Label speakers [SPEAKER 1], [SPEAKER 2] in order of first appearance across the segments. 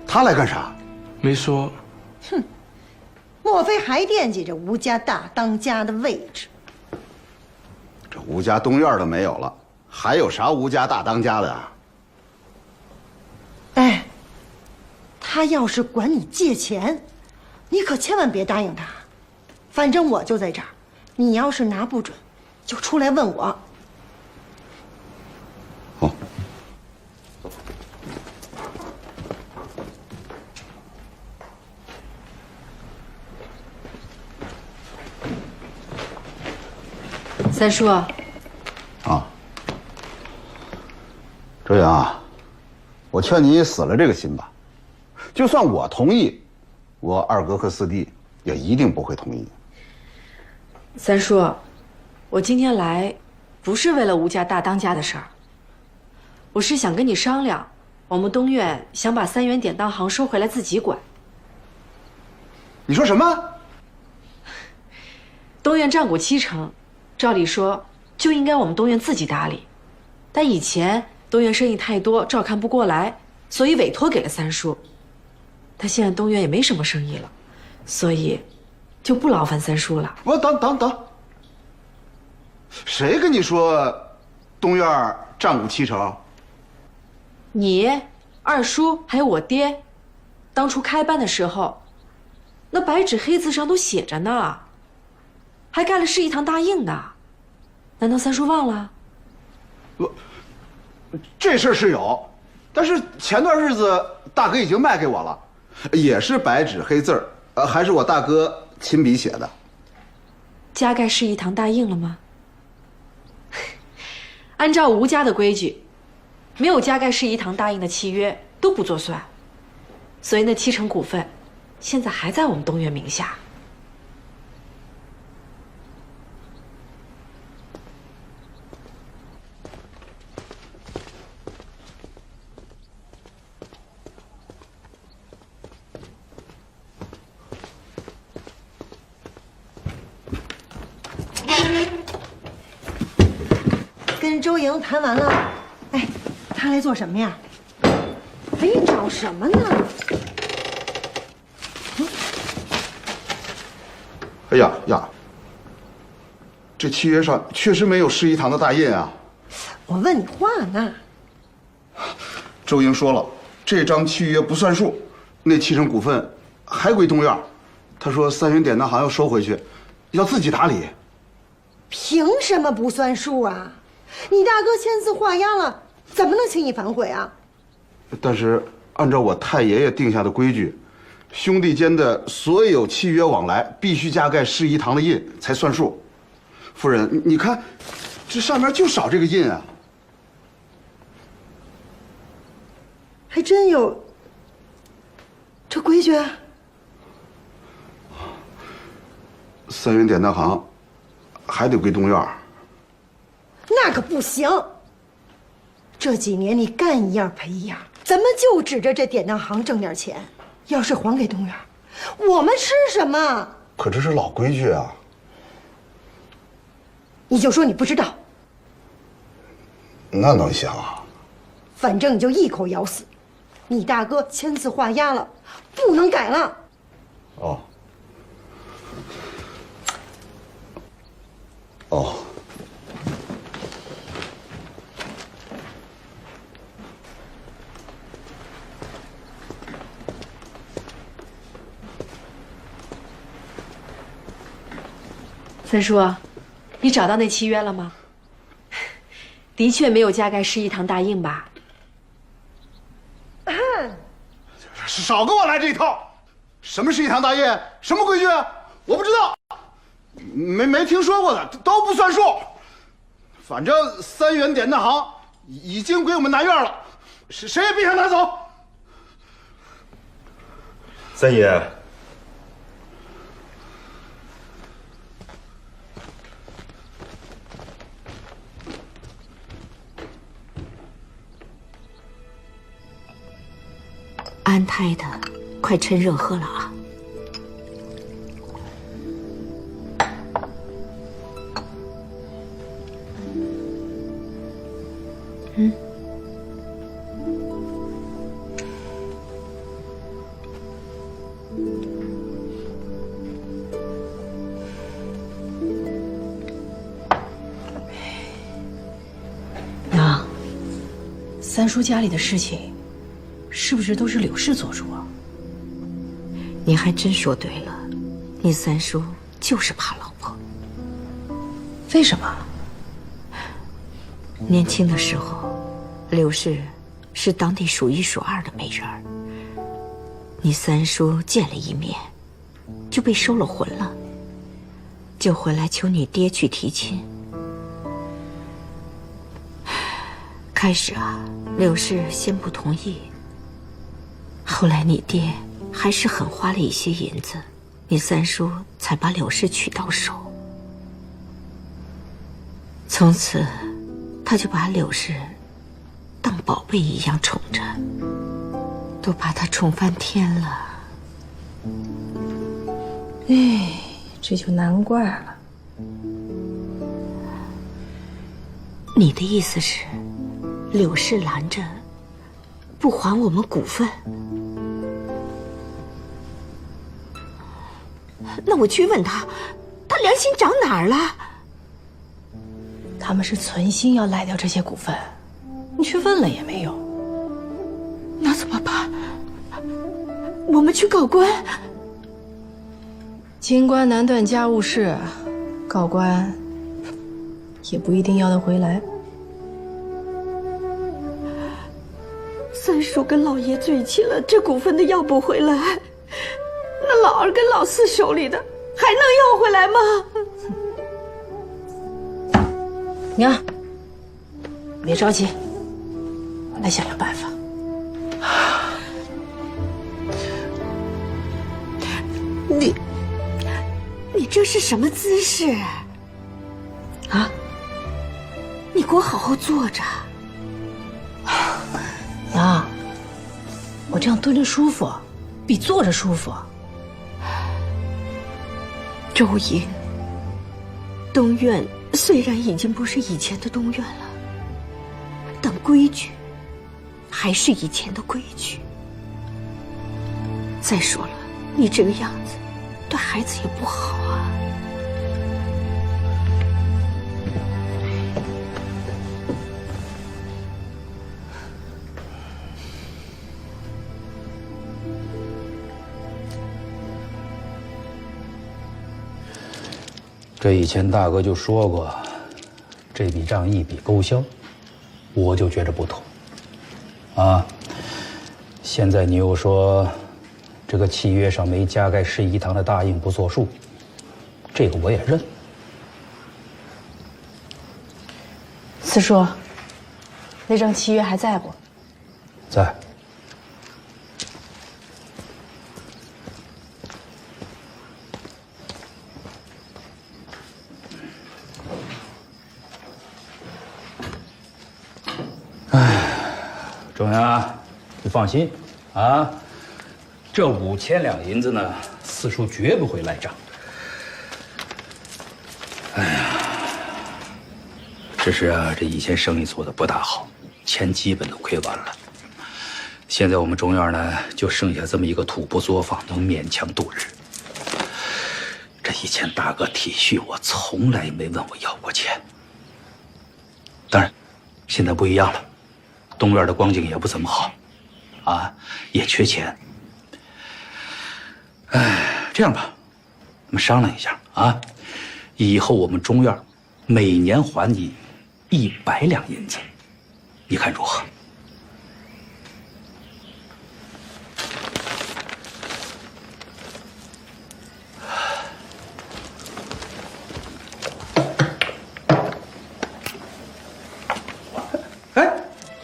[SPEAKER 1] 他来干啥？
[SPEAKER 2] 没说。
[SPEAKER 3] 哼，莫非还惦记着吴家大当家的位置？
[SPEAKER 1] 这吴家东院的没有了，还有啥吴家大当家的啊？
[SPEAKER 3] 哎，他要是管你借钱，你可千万别答应他。反正我就在这儿，你要是拿不准，就出来问我。
[SPEAKER 1] 好。
[SPEAKER 4] 三叔，
[SPEAKER 1] 啊，周阳啊，我劝你死了这个心吧。就算我同意，我二哥和四弟也一定不会同意。
[SPEAKER 4] 三叔，我今天来不是为了吴家大当家的事儿，我是想跟你商量，我们东院想把3元典当行收回来自己管。
[SPEAKER 1] 你说什么？
[SPEAKER 4] 东院占股70%，照理说就应该我们东院自己打理，但以前东院生意太多，照看不过来，所以委托给了三叔。但现在东院也没什么生意了，所以就不劳烦三叔了。
[SPEAKER 1] 我等，谁跟你说东院占股70%？
[SPEAKER 4] 你、二叔还有我爹，当初开办的时候，那白纸黑字上都写着呢，还盖了示意堂大印呢。难道三叔忘了？
[SPEAKER 1] 这事儿是有，但是前段日子大哥已经卖给我了，也是白纸黑字儿，还是我大哥亲笔写的。
[SPEAKER 4] 加盖示意堂大印了吗？按照吴家的规矩，没有加盖示意堂大印的契约都不作算，所以那70%股份现在还在我们东院名下。
[SPEAKER 3] 跟周莹谈完了，哎，他来做什么呀？哎，找什么呢？
[SPEAKER 1] 哎呀，这契约上确实没有示意堂的大印啊。
[SPEAKER 3] 我问你话呢。
[SPEAKER 1] 周莹说了，这张契约不算数，那70%股份还归东院。他说3元典当行要收回去，要自己打理。
[SPEAKER 3] 凭什么不算数啊？你大哥签字画押了，怎么能轻易反悔啊？
[SPEAKER 1] 但是按照我太爷爷定下的规矩，兄弟间的所有契约往来必须加盖示意堂的印才算数。夫人，你看，这上面就少这个印啊。
[SPEAKER 3] 还真有这规矩啊
[SPEAKER 1] 3元典当行还得归东院。
[SPEAKER 3] 那可不行。这几年你干一样赔一样，咱们就指着这典当行挣点钱，要是还给东院，我们吃什么？
[SPEAKER 1] 可这是老规矩啊。
[SPEAKER 3] 你就说你不知道，
[SPEAKER 1] 那能行啊？
[SPEAKER 3] 反正你就一口咬死，你大哥签字画押了，不能改了。
[SPEAKER 1] 哦。哦。
[SPEAKER 4] 三叔，你找到那契约了吗？的确没有加盖示意堂大印吧？
[SPEAKER 1] 少跟我来这一套！什么示意堂大印？什么规矩？我不知道，没听说过的都不算数。反正3元典当行已经归我们南院了，谁也别想拿走。
[SPEAKER 5] 三爷，
[SPEAKER 6] 安胎的，快趁热喝了啊！
[SPEAKER 2] 三叔家里的事情，是不是都是柳氏做主啊？
[SPEAKER 6] 你还真说对了，你三叔就是怕老婆。
[SPEAKER 2] 为什么？
[SPEAKER 6] 年轻的时候，柳氏是当地数一数二的美人儿。你三叔见了一面，就被收了魂了，就回来求你爹去提亲。开始啊，柳氏先不同意，后来你爹还是狠花了一些银子，你三叔才把柳氏娶到手。从此，他就把柳氏当宝贝一样宠着，都把她宠翻天了。
[SPEAKER 2] 哎，这就难怪了。
[SPEAKER 6] 你的意思是，柳氏拦着不还我们股份？那我去问他，他良心长哪儿了？
[SPEAKER 2] 他们是存心要赖掉这些股份，你去问了也没用。
[SPEAKER 6] 那怎么办？我们去告官。
[SPEAKER 2] 清官难断家务事，告官也不一定要得回来。
[SPEAKER 6] 三叔跟老爷嘴起了，这股份都要不回来，那老二跟老四手里的还能要回来吗？
[SPEAKER 2] 娘，别着急，我来想想办法。
[SPEAKER 6] 你这是什么姿势？啊？你给我好好坐着。
[SPEAKER 2] 娘，我这样蹲着舒服，比坐着舒服。
[SPEAKER 6] 周莹，东院虽然已经不是以前的东院了，但规矩还是以前的规矩。再说了，你这个样子对孩子也不好啊。
[SPEAKER 5] 这以前大哥就说过，这笔账一笔勾销，我就觉着不妥。啊，现在你又说，这个契约上没加盖十一堂的大印不作数，这个我也认。
[SPEAKER 2] 四叔，那张契约还在不？
[SPEAKER 5] 在。中央，你放心啊，这5000两银子呢，四叔绝不会赖账。哎呀，只是啊，这以前生意做的不大好，钱基本都亏完了。现在我们中院呢，就剩下这么一个土布作坊，能勉强度日。这以前大哥体恤我，从来没问我要过钱。当然，现在不一样了。东院的光景也不怎么好，啊，也缺钱。哎，这样吧，我们商量一下啊，以后我们中院每年还你100两银子，你看如何？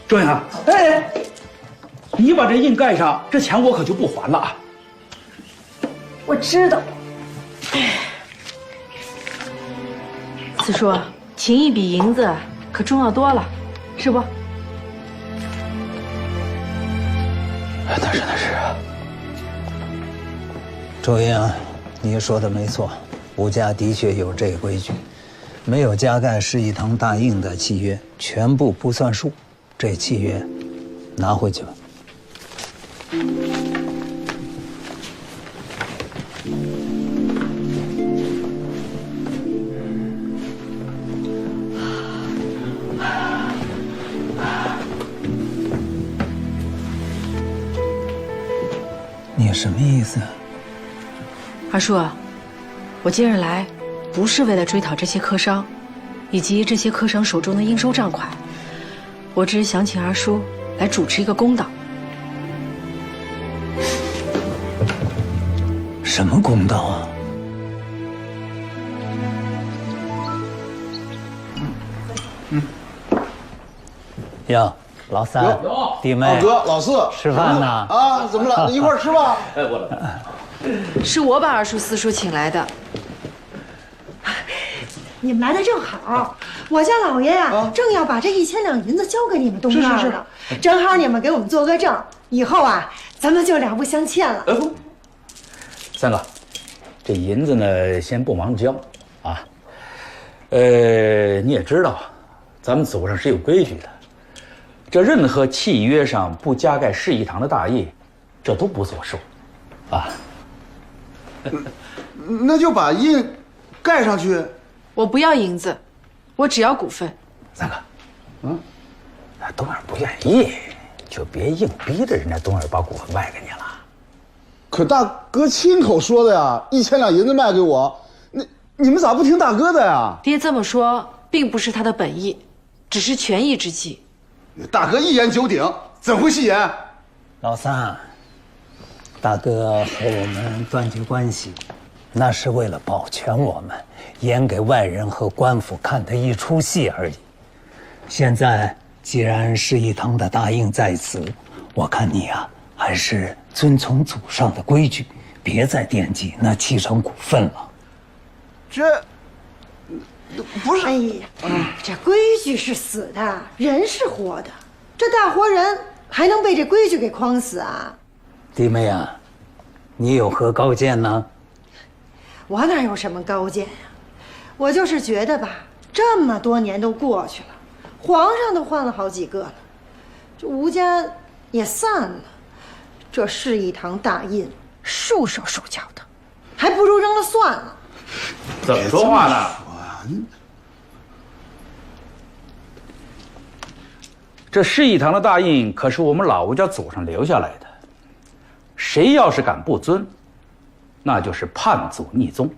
[SPEAKER 5] 周阳，哎，你把这印盖上，这钱我可就不还了啊！
[SPEAKER 2] 我知道。四叔，请一笔银子可重要多了，是不？
[SPEAKER 5] 那是。
[SPEAKER 7] 周英，你说的没错，吴家的确有这规矩，没有加盖十一堂大印的契约，全部不算数。这契约拿回去吧。你什么意思？
[SPEAKER 4] 二叔，我今日来，不是为了追讨这些客商，以及这些客商手中的应收账款，我只是想请二叔来主持一个公道。
[SPEAKER 7] 什么公道啊？呀，老三、弟妹、
[SPEAKER 1] 老哥、老四，
[SPEAKER 7] 吃饭呢？
[SPEAKER 1] 啊，怎么了？一块儿吃吧。
[SPEAKER 4] 是我把二叔、四叔请来的。
[SPEAKER 3] 你们来的正好，我家老爷呀，正要把这1000两银子交给你们东院了，正好你们给我们做个证，以后啊，咱们就了不相欠了。
[SPEAKER 5] 三哥，这银子呢，先不忙交啊。你也知道，咱们祖上是有规矩的，这任何契约上不加盖示意堂的大印，这都不作数，啊。
[SPEAKER 1] 那就把印盖上去。
[SPEAKER 4] 我不要银子，我只要股份。
[SPEAKER 5] 三哥，东儿不愿意，就别硬逼着人家东儿把股份卖给你了。
[SPEAKER 1] 可大哥亲口说的呀，1000两银子卖给我，你们咋不听大哥的呀？
[SPEAKER 4] 爹这么说，并不是他的本意，只是权宜之计。
[SPEAKER 1] 大哥一言九鼎，怎会戏言？
[SPEAKER 7] 老三，大哥和我们断绝关系，那是为了保全我们，演给外人和官府看的一出戏而已。现在既然示意堂的大印在此，我看你啊，还是遵从祖上的规矩，别再惦记那7成股份了。
[SPEAKER 1] 这不是，
[SPEAKER 3] 哎呀，这规矩是死的，人是活的，这大活人还能被这规矩给框死啊？
[SPEAKER 7] 弟妹啊，你有何高见呢？
[SPEAKER 3] 我哪有什么高见呀？我就是觉得吧，这么多年都过去了，皇上都换了好几个了，这吴家也散了，这示意堂大印束手束脚的，还不如扔了算了。
[SPEAKER 5] 怎么说话呢？这示意堂的大印可是我们老吴家祖上留下来的，谁要是敢不遵，那就是叛祖逆宗。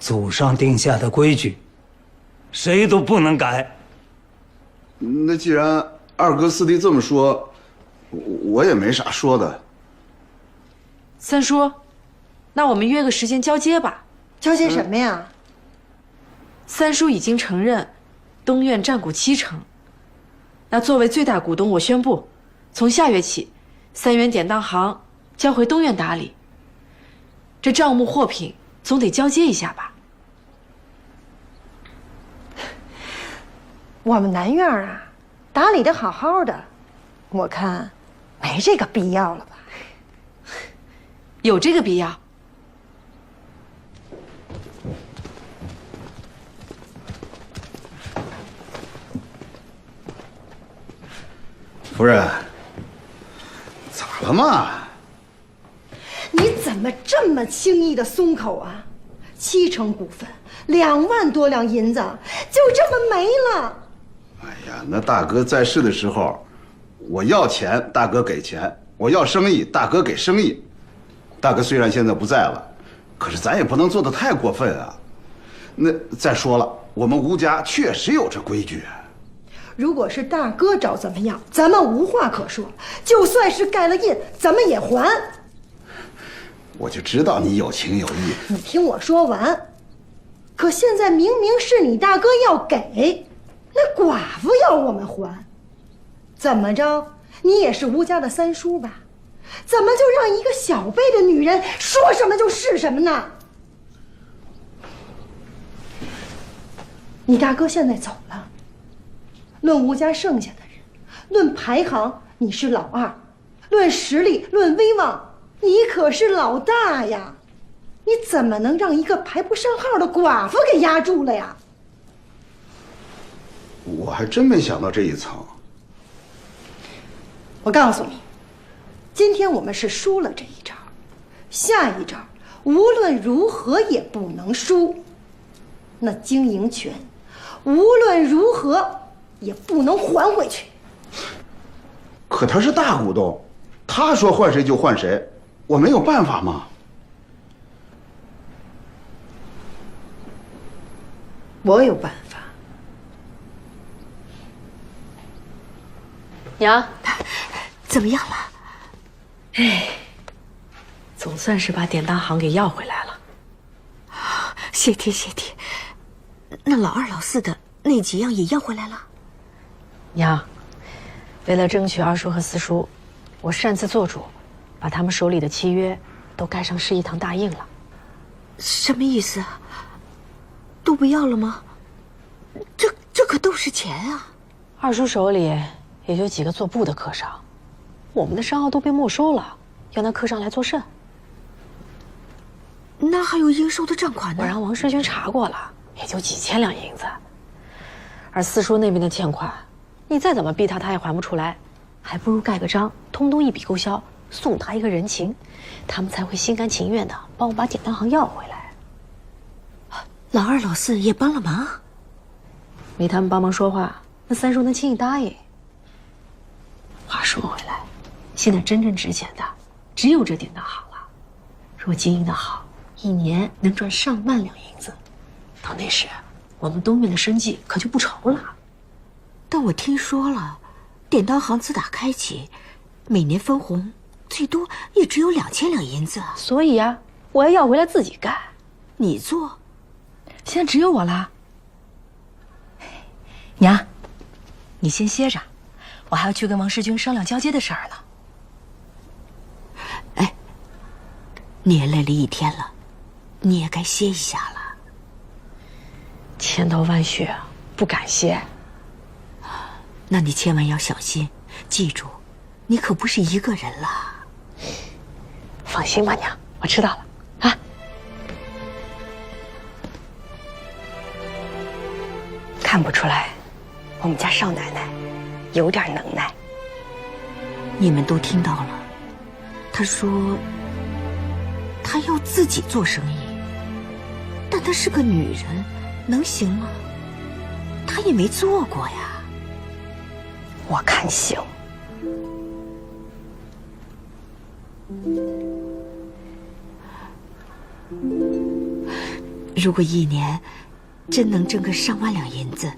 [SPEAKER 7] 祖上定下的规矩，谁都不能改。
[SPEAKER 1] 那既然二哥四弟这么说，我也没啥说的。
[SPEAKER 4] 三叔，那我们约个时间交接吧。
[SPEAKER 3] 交接什么呀？
[SPEAKER 4] 三叔已经承认东院占股7成，那作为最大股东，我宣布，从下月起，3元典当行交回东院打理。这账目货品总得交接一下吧？
[SPEAKER 3] 我们南院啊，打理得好好的，我看没这个必要了吧？
[SPEAKER 4] 有这个必要。
[SPEAKER 1] 夫人，咋了嘛？
[SPEAKER 3] 你怎么这么轻易的松口啊？7成股份，2万多两银子，就这么没了。
[SPEAKER 1] 哎呀，那大哥在世的时候，我要钱，大哥给钱；我要生意，大哥给生意。大哥虽然现在不在了，可是咱也不能做得太过分啊。那再说了，我们吴家确实有这规矩。
[SPEAKER 3] 如果是大哥找怎么样，咱们无话可说。就算是盖了印，咱们也还。
[SPEAKER 1] 我就知道你有情有义。
[SPEAKER 3] 你听我说完。可现在明明是你大哥要给，那寡妇要我们还，怎么着？你也是吴家的三叔吧？怎么就让一个小辈的女人说什么就是什么呢？你大哥现在走了，论吴家剩下的人，论排行你是老2，论实力论威望你可是老大呀，你怎么能让一个排不上号的寡妇给压住了呀？
[SPEAKER 1] 我还真没想到这一层。
[SPEAKER 3] 我告诉你，今天我们是输了这一招，下一招无论如何也不能输。那经营权无论如何也不能还回去。
[SPEAKER 1] 可他是大股东，他说换谁就换谁，我没有办法吗？
[SPEAKER 3] 我有办法。
[SPEAKER 4] 娘，
[SPEAKER 6] 怎么样了？
[SPEAKER 4] 总算是把典当行给要回来了。
[SPEAKER 6] 谢天谢地，那老二老四的那几样也要回来了。
[SPEAKER 4] 娘，为了争取二叔和四叔，我擅自做主，把他们手里的契约都盖上示意堂大印了。
[SPEAKER 6] 什么意思啊？都不要了吗？这可都是钱啊！
[SPEAKER 4] 二叔手里也就几个做布的客商，我们的商号都被没收了，要那客商来做甚？
[SPEAKER 6] 那还有应收的账款呢？
[SPEAKER 4] 我让王世军查过了，也就几千两银子。而四叔那边的欠款，你再怎么逼他，他也还不出来，还不如盖个章，通通一笔勾销，送他一个人情，他们才会心甘情愿的帮我把典当行要回来。
[SPEAKER 6] 老二老四也帮了忙，
[SPEAKER 4] 没他们帮忙说话，那三叔能轻易答应？话说回来，现在真正值钱的只有这典当行了。若经营的好，一年能赚上万两银子，到那时，我们东面的生计可就不愁了。
[SPEAKER 6] 但我听说了，典当行自打开启，每年分红最多也只有2000两银子。
[SPEAKER 4] 所以啊，我要回来自己干。
[SPEAKER 6] 你做？
[SPEAKER 4] 现在只有我啦。
[SPEAKER 2] 娘，你先歇着，我还要去跟王世军商量交接的事儿呢。
[SPEAKER 6] 哎，你也累了一天了，你也该歇一下了。
[SPEAKER 4] 千头万绪，不敢歇。
[SPEAKER 6] 那你千万要小心，记住，你可不是一个人了。
[SPEAKER 4] 放心吧，娘，我知道了啊。
[SPEAKER 2] 看不出来，我们家少奶奶有点能耐。
[SPEAKER 6] 你们都听到了，她说她要自己做生意，但她是个女人，能行吗？她也没做过呀。
[SPEAKER 2] 我看行。
[SPEAKER 6] 如果一年真能挣个上万两银子，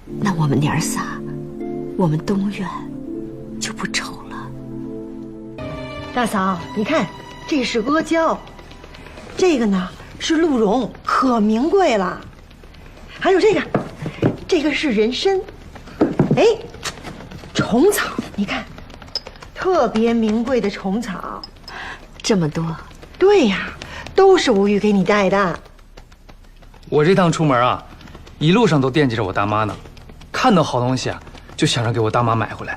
[SPEAKER 6] 那我们娘儿仨，我们东院就不愁了。
[SPEAKER 3] 大嫂，你看，这是阿胶，这个呢是鹿茸，可名贵了。还有这个是人参，哎，虫草，你看，特别名贵的虫草。
[SPEAKER 6] 这么多？
[SPEAKER 3] 对呀，都是吴玉给你带的。
[SPEAKER 8] 我这趟出门啊，一路上都惦记着我大妈呢，看到好东西啊，就想着给我大妈买回来。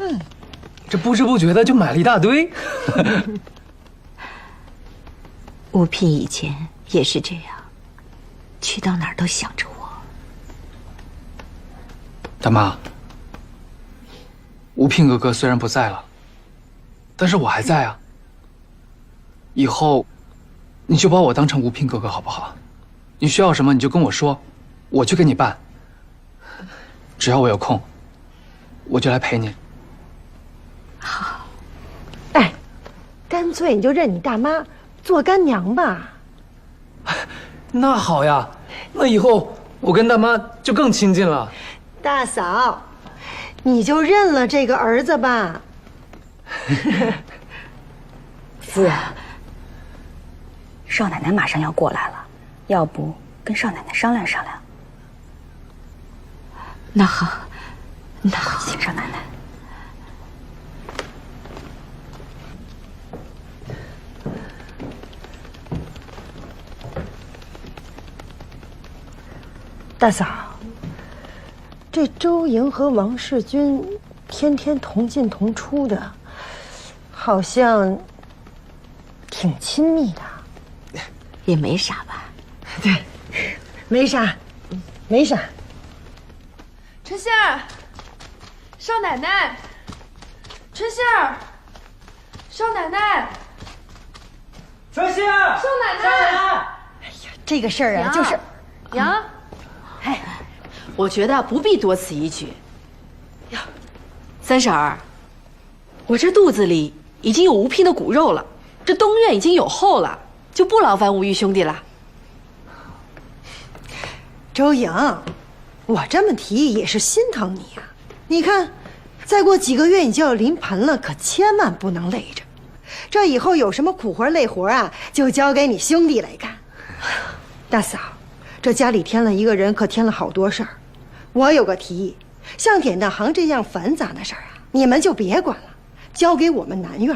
[SPEAKER 8] 这不知不觉的就买了一大堆。
[SPEAKER 6] 吴聘以前也是这样，去到哪儿都想着我。
[SPEAKER 8] 大妈，吴聘哥哥虽然不在了，但是我还在啊。以后，你就把我当成吴聘哥哥好不好？你需要什么你就跟我说，我去给你办。只要我有空，我就来陪你。
[SPEAKER 3] 好，哎，干脆你就认你大妈做干娘吧。
[SPEAKER 8] 那好呀，那以后我跟大妈就更亲近了。
[SPEAKER 3] 大嫂，你就认了这个儿子吧。
[SPEAKER 2] 夫人，少奶奶马上要过来了，要不跟少奶奶商量商量？
[SPEAKER 6] 那好，那好，
[SPEAKER 2] 请少奶奶。
[SPEAKER 3] 大嫂，这周莹和王世军天天同进同出的，好像挺亲密的。
[SPEAKER 6] 也没啥吧？
[SPEAKER 3] 对，没啥，没啥。
[SPEAKER 9] 春杏儿，少奶奶，春杏儿，少奶奶，
[SPEAKER 7] 春杏儿，
[SPEAKER 9] 少奶奶。
[SPEAKER 3] 这个事儿啊，就是
[SPEAKER 9] 娘，
[SPEAKER 4] 哎，我觉得不必多此一举。呀，三婶儿，我这肚子里已经有吴聘的骨肉了，这东院已经有后了，就不劳烦吴玉兄弟了。
[SPEAKER 3] 周莹，我这么提也是心疼你呀。你看，再过几个月你就要临盆了，可千万不能累着。这以后有什么苦活累活啊，就交给你兄弟来干。大嫂，这家里添了一个人，可添了好多事儿。我有个提议，像典当行这样繁杂的事儿啊，你们就别管了，交给我们南院。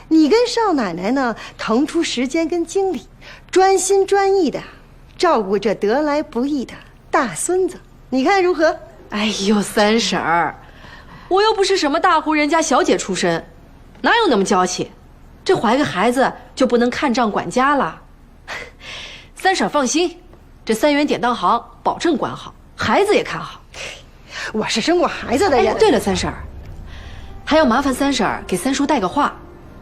[SPEAKER 3] 你跟少奶奶呢，腾出时间跟精力，专心专意的照顾这得来不易的大孙子，你看如何？
[SPEAKER 4] 哎呦，三婶儿，我又不是什么大户人家小姐出身，哪有那么娇气？这怀个孩子就不能看账管家了？三婶放心，这3元典当行保证管好，孩子也看好。
[SPEAKER 3] 我是生过孩子的人。
[SPEAKER 4] 哎，对了，三婶儿，还要麻烦三婶儿给三叔带个话，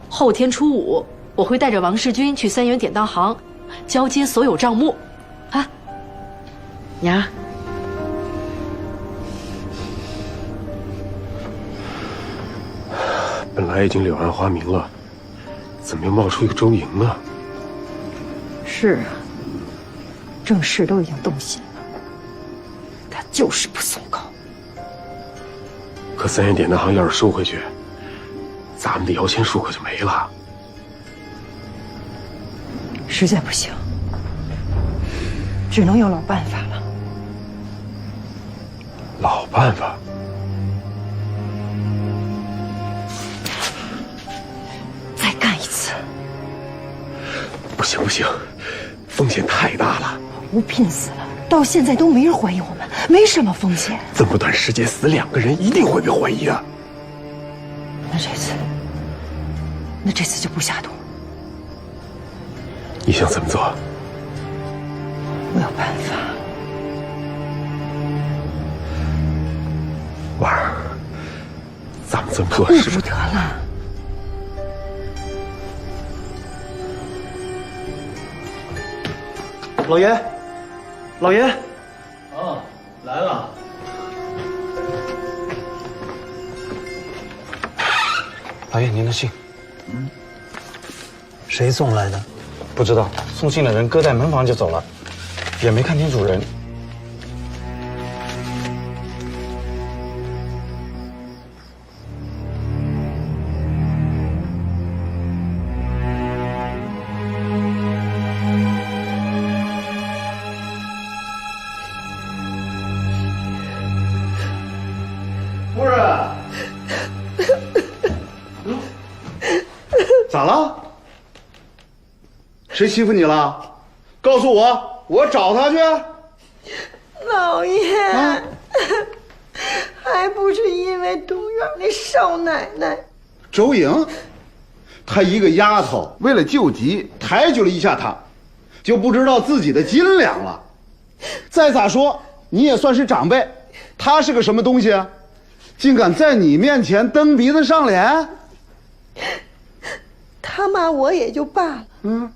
[SPEAKER 4] 后天初5我会带着王世军去3元典当行交接所有账目。啊，娘，
[SPEAKER 10] 本来已经柳暗花明了，怎么又冒出一个周莹呢？
[SPEAKER 3] 是啊，正事都已经动心了，他就是不松口。
[SPEAKER 10] 可3元典当行要是收回去，咱们的摇钱树可就没了。
[SPEAKER 3] 实在不行，只能有老办法了。
[SPEAKER 10] 老办法？
[SPEAKER 3] 再干一次。
[SPEAKER 10] 不行不行，风险太大了。
[SPEAKER 3] 吴聘死了，到现在都没人怀疑我们，没什么风险。
[SPEAKER 10] 这么短时间死2个人，一定会被怀疑的。
[SPEAKER 3] 那这次就不下毒。
[SPEAKER 10] 你想怎么做？
[SPEAKER 3] 我有办法。
[SPEAKER 10] 婉儿，咱们这么做是不
[SPEAKER 3] 得了。
[SPEAKER 1] 老爷，老爷。
[SPEAKER 7] 哦，来了。
[SPEAKER 11] 老爷，您的信。
[SPEAKER 7] 谁送来的？
[SPEAKER 11] 不知道，送信的人搁在门房就走了，也没看清主人。
[SPEAKER 1] 夫人，咋了？谁欺负你了？告诉我，我找他去。
[SPEAKER 3] 老爷，还不是因为东院那少奶奶。
[SPEAKER 1] 周莹，她一个丫头，为了救急抬举了一下她，就不知道自己的斤两了。再咋说，你也算是长辈，她是个什么东西啊？竟敢在你面前蹬鼻子上脸？
[SPEAKER 3] 他骂我也就罢了，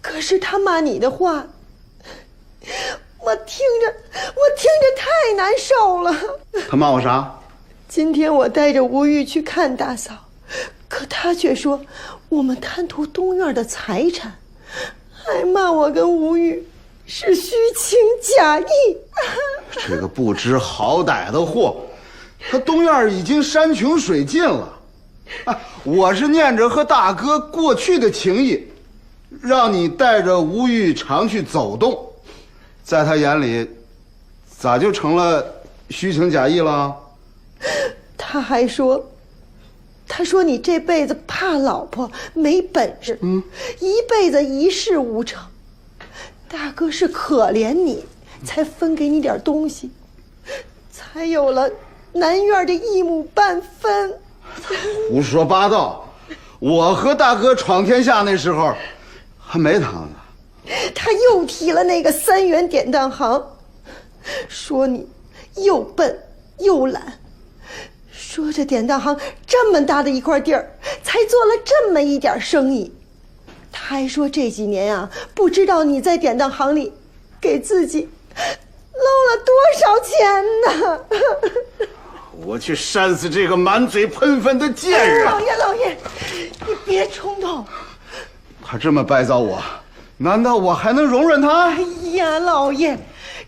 [SPEAKER 3] 可是他骂你的话，我听着太难受了。
[SPEAKER 1] 他骂我啥？
[SPEAKER 3] 今天我带着吴玉去看大嫂，可他却说我们贪图东院的财产，还骂我跟吴玉是虚情假意。
[SPEAKER 1] 这个不知好歹的货，他东院已经山穷水尽了。我是念着和大哥过去的情谊，让你带着吴玉常去走动，在他眼里，咋就成了虚情假意了？
[SPEAKER 3] 他还说，你这辈子怕老婆没本事，一辈子一事无成。大哥是可怜你，才分给你点东西，才有了南院的1亩半分。
[SPEAKER 1] 胡说八道！我和大哥闯天下那时候，还没他呢。
[SPEAKER 3] 他又提了那个3元典当行，说你又笨又懒，说这典当行这么大的一块地儿，才做了这么一点生意。他还说这几年啊，不知道你在典当行里给自己漏了多少钱呢？
[SPEAKER 1] 我去扇死这个满嘴喷粪的贱人！
[SPEAKER 3] 老爷，你别冲动。
[SPEAKER 1] 他这么败糟我，难道我还能容忍他？
[SPEAKER 3] 哎呀，老爷，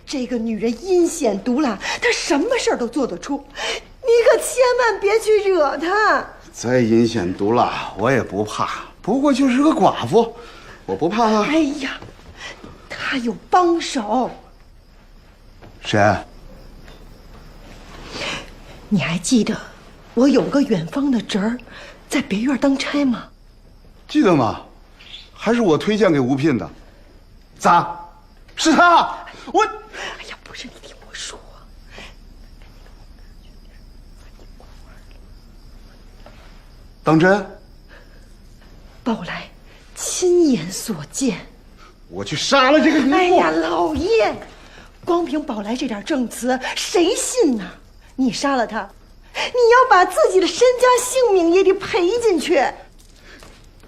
[SPEAKER 3] 这个女人阴险毒辣，她什么事儿都做得出，你可千万别去惹她。
[SPEAKER 1] 再阴险毒辣，我也不怕，不过就是个寡妇，我不怕她。
[SPEAKER 3] 哎呀，她有帮手。
[SPEAKER 1] 谁？
[SPEAKER 3] 你还记得我有个远方的侄儿，在别院当差吗？
[SPEAKER 1] 记得吗？还是我推荐给吴聘的。咋？是他？我……
[SPEAKER 3] 哎呀，不是，你听我说。
[SPEAKER 1] 当真？
[SPEAKER 3] 宝来亲眼所见。
[SPEAKER 1] 我去杀了这个淫妇！
[SPEAKER 3] 哎呀，老爷，光凭宝来这点证词，谁信呢？你杀了他，你要把自己的身家性命也得赔进去。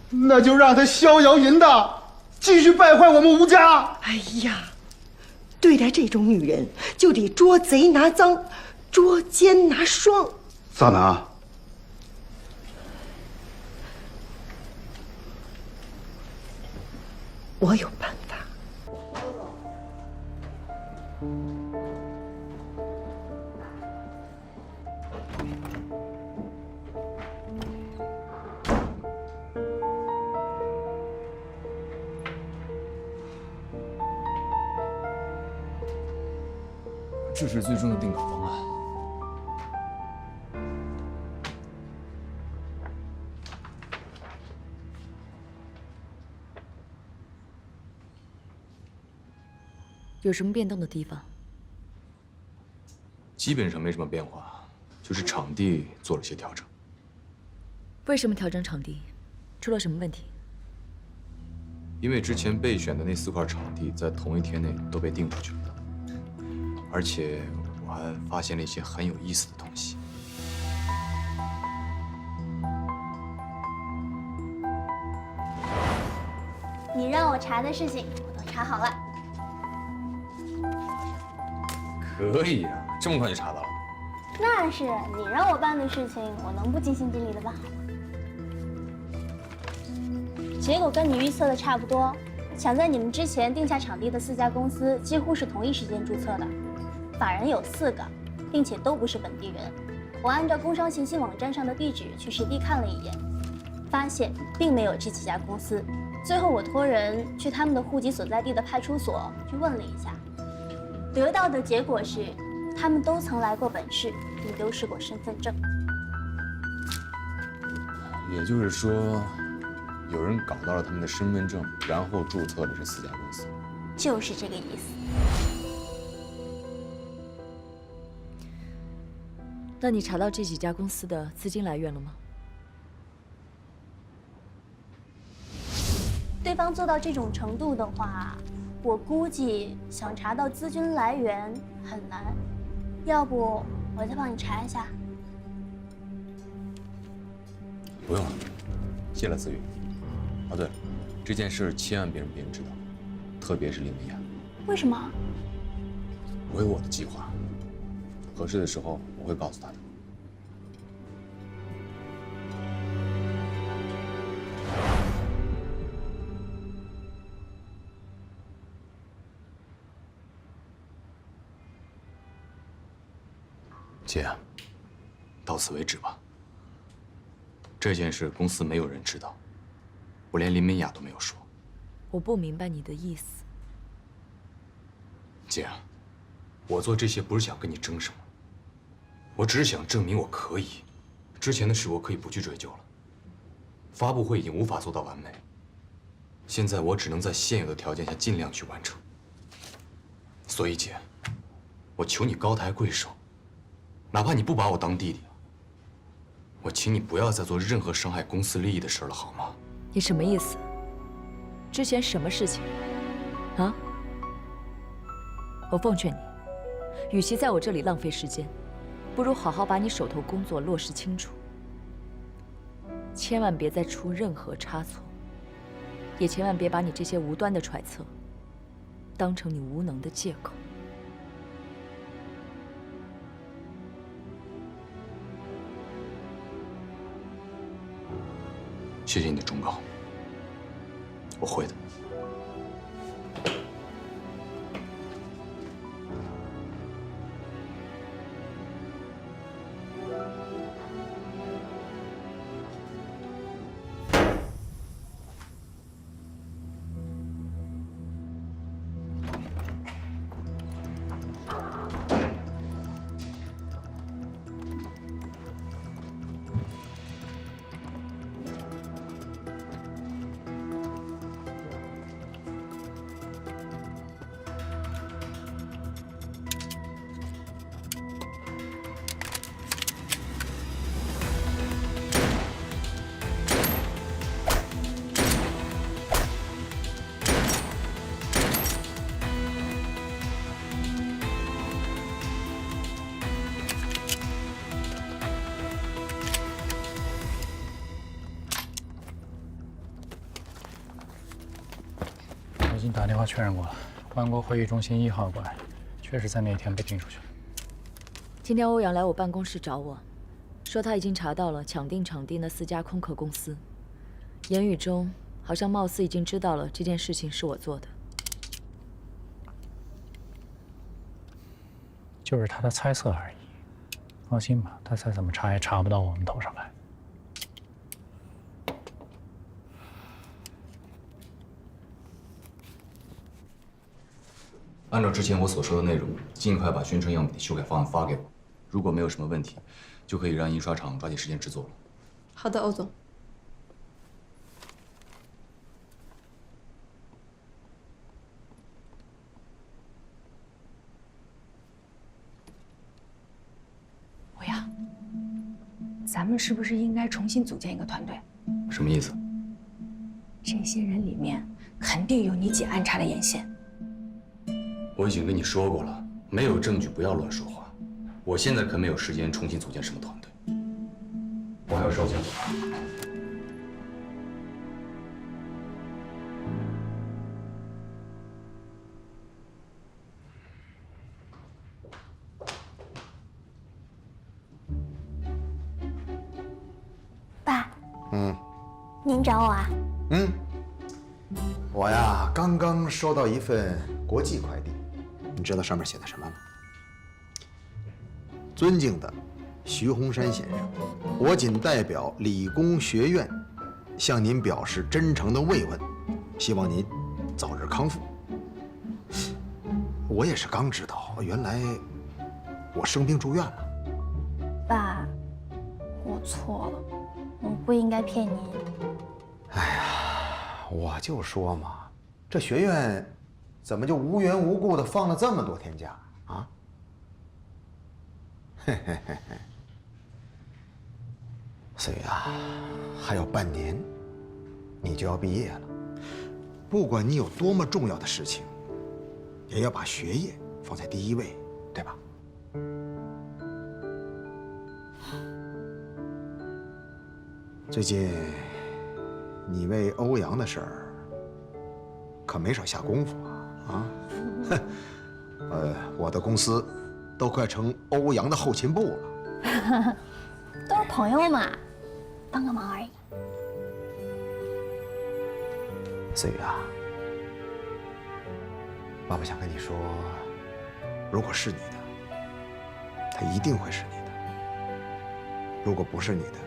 [SPEAKER 1] 那就让他逍遥淫荡，继续败坏我们吴家。
[SPEAKER 3] 哎呀，对待这种女人，就得捉贼拿赃，捉奸拿双。
[SPEAKER 1] 咋拿？
[SPEAKER 3] 我有办法。
[SPEAKER 12] 这是最终的定稿方案。
[SPEAKER 13] 有什么变动的地方？
[SPEAKER 12] 基本上没什么变化，就是场地做了些调整。
[SPEAKER 13] 为什么调整场地？出了什么问题？
[SPEAKER 12] 因为之前备选的那4块场地在同一天内都被定出去了，而且我还发现了一些很有意思的东西。
[SPEAKER 14] 你让我查的事情，我都查好了。
[SPEAKER 12] 可以啊，这么快就查到了？
[SPEAKER 14] 那是你让我办的事情，我能不尽心尽力的办好吗？结果跟你预测的差不多，抢在你们之前定下场地的4家公司几乎是同一时间注册的，法人有4个，并且都不是本地人。我按照工商信息网站上的地址去实地看了一眼，发现并没有这几家公司。最后我托人去他们的户籍所在地的派出所去问了一下，得到的结果是，他们都曾来过本市，并丢失过身份证。
[SPEAKER 12] 也就是说，有人搞到了他们的身份证，然后注册了这4家公司。
[SPEAKER 14] 就是这个意思。
[SPEAKER 13] 那你查到这几家公司的资金来源了吗？
[SPEAKER 14] 对方做到这种程度的话，我估计想查到资金来源很难。要不我再帮你查一下？
[SPEAKER 12] 不用了，谢了，思雨。哦，对了，这件事千万别让别人知道，特别是林文雅。
[SPEAKER 14] 为什么？
[SPEAKER 12] 我有我的计划，合适的时候我会告诉她的。姐，到此为止吧。这件事公司没有人知道，我连林美雅都没有说。
[SPEAKER 13] 我不明白你的意思。
[SPEAKER 12] 姐，我做这些不是想跟你争什么，我只是想证明我可以。之前的事我可以不去追究了。发布会已经无法做到完美，现在我只能在现有的条件下尽量去完成。所以姐，我求你高抬贵手。哪怕你不把我当弟弟，我请你不要再做任何伤害公司利益的事了，好吗？
[SPEAKER 13] 你什么意思？之前什么事情？啊？我奉劝你，与其在我这里浪费时间，不如好好把你手头工作落实清楚。千万别再出任何差错，也千万别把你这些无端的揣测当成你无能的借口。
[SPEAKER 12] 谢谢你的忠告，我会的。
[SPEAKER 8] 我已经打电话确认过了，万国会议中心1号馆，确实在那天被订出去了。
[SPEAKER 13] 今天欧阳来我办公室找我，说他已经查到了抢订场地那4家空壳公司，言语中好像貌似已经知道了这件事情是我做的。
[SPEAKER 8] 就是他的猜测而已，放心吧，他再怎么查也查不到我们头上来。
[SPEAKER 12] 按照之前我所说的内容，尽快把宣传样品的修改方案发给我。如果没有什么问题，就可以让印刷厂抓紧时间制作了。
[SPEAKER 9] 好的，欧总。
[SPEAKER 2] 欧阳，咱们是不是应该重新组建一个团队？
[SPEAKER 12] 什么意思？
[SPEAKER 2] 这些人里面肯定有你姐安插的眼线。
[SPEAKER 12] 我已经跟你说过了，没有证据不要乱说话。我现在可没有时间重新组建什么团队，我还有事要先走。
[SPEAKER 14] 爸，您找我啊？
[SPEAKER 1] 我呀，刚刚收到一份国际快递，你知道上面写的什么吗？尊敬的徐洪山先生，我仅代表理工学院向您表示真诚的慰问，希望您早日康复。我也是刚知道，原来我生病住院了。
[SPEAKER 14] 爸，我错了，我不应该骗您。
[SPEAKER 1] 我就说嘛，这学院怎么就无缘无故的放了这么多天假啊？嘿嘿嘿嘿。所以啊，还有半年，你就要毕业了。不管你有多么重要的事情，也要把学业放在第一位，对吧？最近你为欧阳的事儿可没少下功夫啊！我的公司都快成欧阳的后勤部了。
[SPEAKER 14] 都是朋友嘛，帮个忙而已。
[SPEAKER 1] 思雨啊，爸爸想跟你说，如果是你的，他一定会是你的；如果不是你的，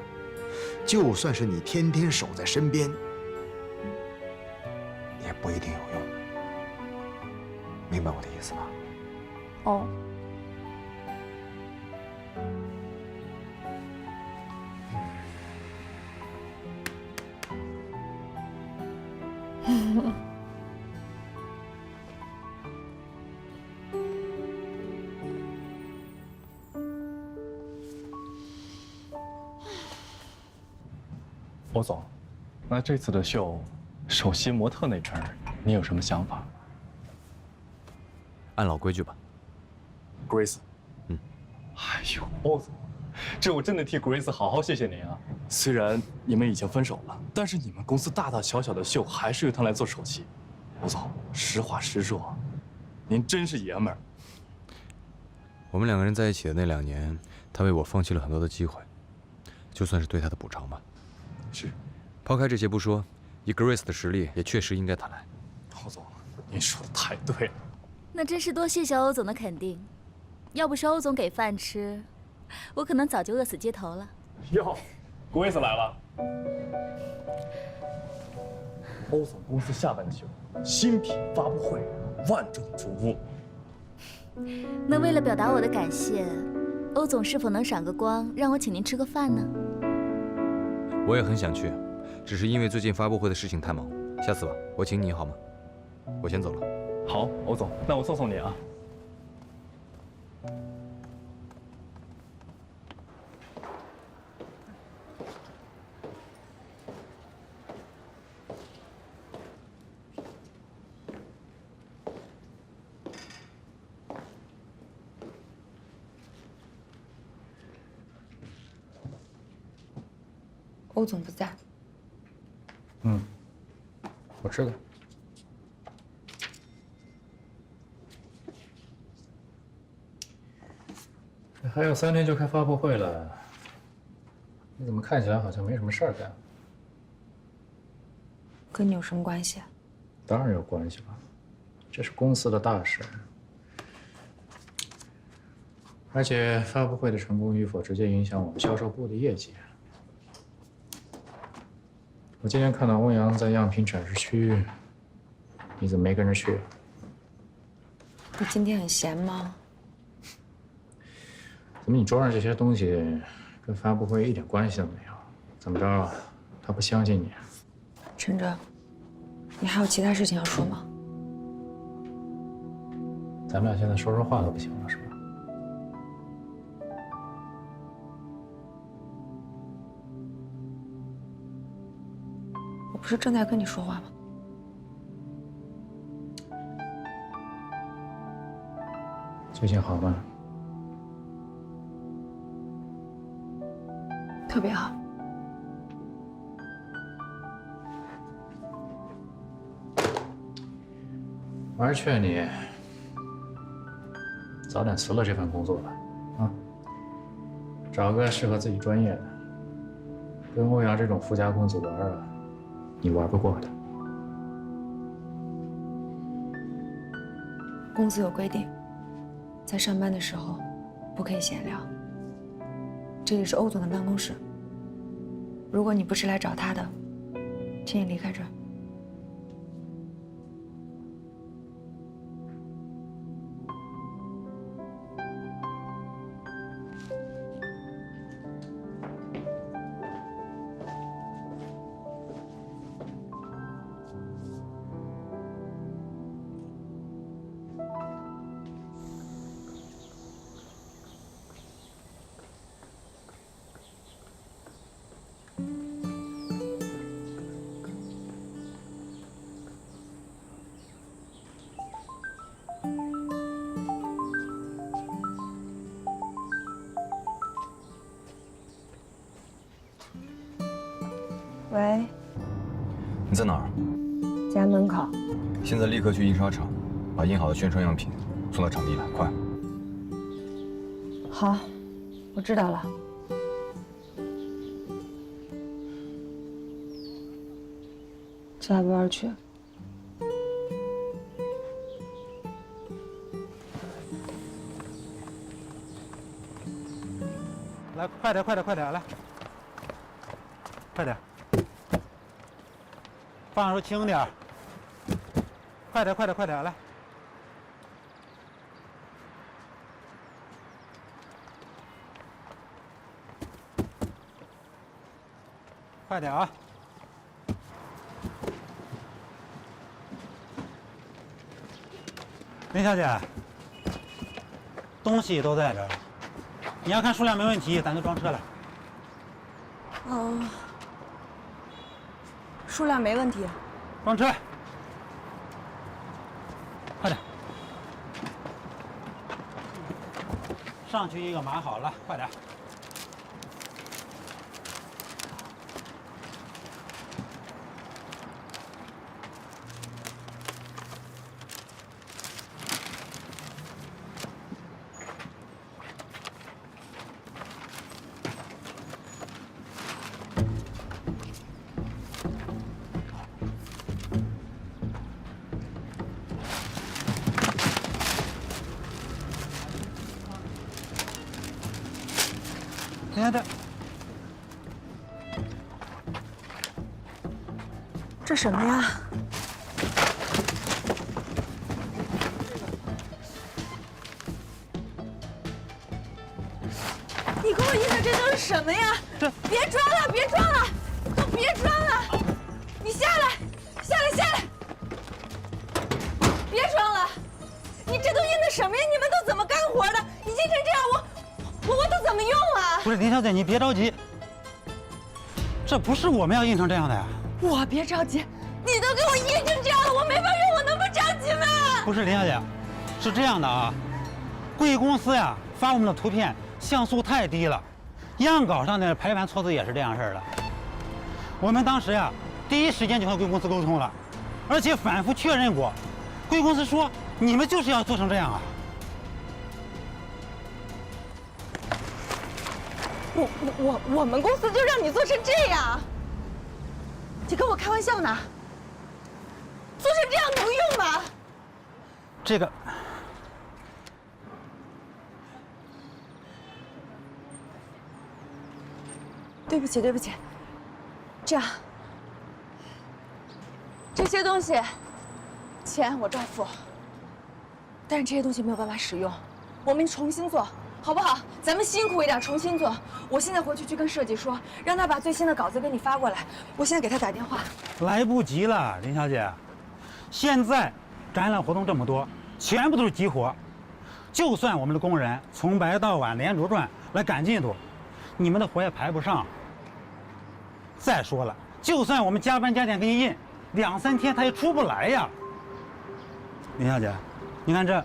[SPEAKER 1] 就算是你天天守在身边，也不一定有用。明白我的意思吧？
[SPEAKER 14] 哦。
[SPEAKER 15] 欧总，那这次的秀，首席模特那茬，你有什么想法？
[SPEAKER 12] 按老规矩吧。
[SPEAKER 15] Grace，哎呦，欧总，这我真的替 Grace 好好谢谢您啊！虽然你们已经分手了，但是你们公司大大小小的秀还是由他来做首席。欧总，实话实说，您真是爷们儿。
[SPEAKER 12] 我们两个人在一起的那2年，他为我放弃了很多的机会，就算是对他的补偿吧。
[SPEAKER 15] 是，
[SPEAKER 12] 抛开这些不说，以 Grace 的实力，也确实应该他来。
[SPEAKER 15] 欧总，您说的太对了。
[SPEAKER 14] 那真是多谢小欧总的肯定，要不是欧总给饭吃，我可能早就饿死街头了。
[SPEAKER 15] 哟，Grace 来了。欧总公司下半球新品发布会，万众瞩目。
[SPEAKER 14] 那为了表达我的感谢，欧总是否能赏个光，让我请您吃个饭呢？
[SPEAKER 12] 我也很想去，只是因为最近发布会的事情太忙，下次吧，我请你好吗？我先走了。
[SPEAKER 15] 好，欧总，那我送送你啊。
[SPEAKER 16] 欧总不在。
[SPEAKER 8] 我知道。这还有3天就开发布会了，你怎么看起来好像没什么事儿干？
[SPEAKER 16] 跟你有什么关系？
[SPEAKER 8] 当然有关系了，这是公司的大事。而且发布会的成功与否，直接影响我们销售部的业绩。我今天看到欧阳在样品展示区，你怎么没跟着去？
[SPEAKER 16] 你今天很闲吗？
[SPEAKER 8] 怎么你桌上这些东西跟发布会一点关系都没有？怎么着，他不相信你？
[SPEAKER 16] 陈哲，你还有其他事情要说吗？
[SPEAKER 8] 咱们俩现在说说话都不行了，是吧？
[SPEAKER 16] 我不是正在跟你说话吗？
[SPEAKER 8] 最近好吗？
[SPEAKER 16] 特别好。
[SPEAKER 8] 我还是劝你早点辞了这份工作吧，啊，找个适合自己专业的。跟欧阳这种富家公子玩啊，你玩不过的。
[SPEAKER 16] 公司有规定，在上班的时候不可以闲聊。这里是欧总的办公室，如果你不是来找他的，请你离开这儿。喂，
[SPEAKER 12] 你在哪儿？
[SPEAKER 16] 家门口。
[SPEAKER 12] 现在立刻去印刷厂，把印好的宣传样品送到场地来，快！
[SPEAKER 16] 好，我知道了。下班去。
[SPEAKER 17] 来，快点，快点，快点，来，快点，放手轻点，快点，快点，快点，来，快点啊！林小姐，东西都在这儿。你要看数量没问题，咱就装车了。
[SPEAKER 16] 数量没问题。
[SPEAKER 17] 装车，快点。上去一个码好了，快点。等，
[SPEAKER 16] 这什么呀？你给我印的这都是什么呀？别装了，别装了，都别装了！你下来，别装了！你这都印的什么呀？你们都怎么干活的？你印成这样，我都怎么用啊？
[SPEAKER 17] 不是林小姐，你别着急，这不是我们要印成这样的呀。
[SPEAKER 16] 我别着急，你都给我印成这样了，我没法用，我能不着急吗？
[SPEAKER 17] 不是林小姐，是这样的啊，贵公司呀发我们的图片像素太低了，样稿上的排版错字也是这样式的。我们当时呀第一时间就和贵公司沟通了，而且反复确认过，贵公司说你们就是要做成这样啊。
[SPEAKER 16] 我们公司就让你做成这样？你跟我开玩笑呢？做成这样能用吗？
[SPEAKER 17] 这个，
[SPEAKER 16] 对不起，这样，这些东西，钱我照付，但是这些东西没有办法使用，我们重新做，好不好？咱们辛苦一点，重新做。我现在回去跟设计说，让他把最新的稿子给你发过来。我现在给他打电话。
[SPEAKER 17] 来不及了，林小姐，现在展览活动这么多，全部都是急活，就算我们的工人从白到晚连轴转来赶进度，你们的活也排不上。再说了，就算我们加班加点给你印，2、3天它也出不来呀。林小姐，你看这。